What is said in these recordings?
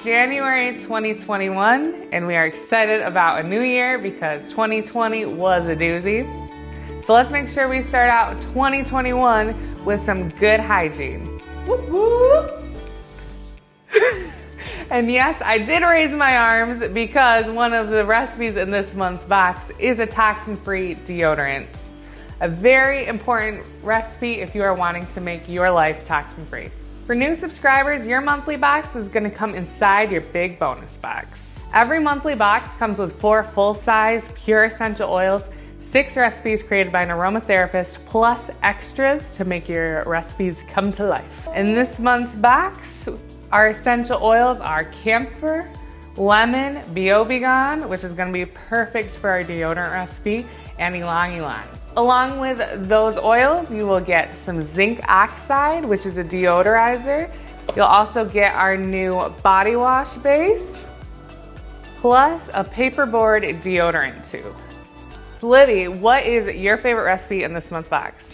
January 2021, and we are excited about a new year because 2020 was a doozy. So let's make sure we start out 2021 with some good hygiene. Whoop, whoop. And yes, I did raise my arms because one of the recipes in this month's box is a toxin-free deodorant. A very important recipe if you are wanting to make your life toxin-free. For new subscribers, your monthly box is going to come inside your big bonus box. Every monthly box comes with 4 full-size pure essential oils, 6 recipes created by an aromatherapist, plus extras to make your recipes come to life. In this month's box, our essential oils are camphor, lemon, BO-Begone, which is going to be perfect for our deodorant recipe, and ylang-ylang. Along with those oils, you will get some zinc oxide, which is a deodorizer. You'll also get our new body wash base, plus a paperboard deodorant tube. So Libby, what is your favorite recipe in this month's box?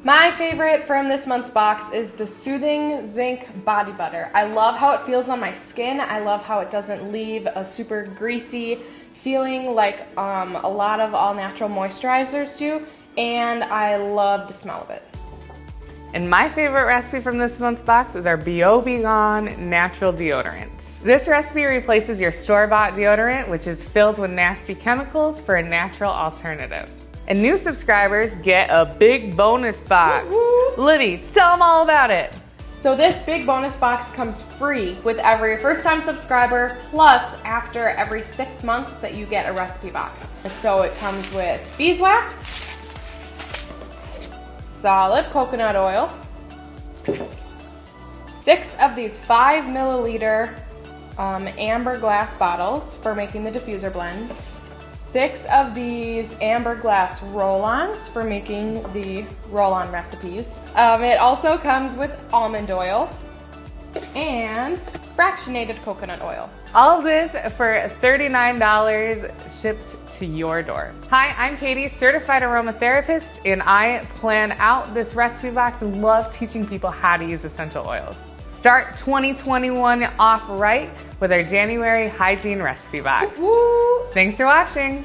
My favorite from this month's box is the Soothing Zinc Body Butter. I love how it feels on my skin. I love how it doesn't leave a super greasy feeling like a lot of all-natural moisturizers do, and I love the smell of it. And my favorite recipe from this month's box is our BO-Begone Natural Deodorant. This recipe replaces your store-bought deodorant, which is filled with nasty chemicals, for a natural alternative. And new subscribers get a big bonus box. Woo-hoo. Libby, tell them all about it. So this big bonus box comes free with every first-time subscriber, plus after every 6 months that you get a recipe box. So it comes with beeswax, solid coconut oil, 6 of these 5 milliliter amber glass bottles for making the diffuser blends, 6 of these amber glass roll-ons for making the roll-on recipes. It also comes with almond oil and fractionated coconut oil. All of this for $39 shipped to your door. Hi, I'm Katie, certified aromatherapist, and I plan out this recipe box and love teaching people how to use essential oils. Start 2021 off right with our January hygiene recipe box. Woo-hoo. Thanks for watching.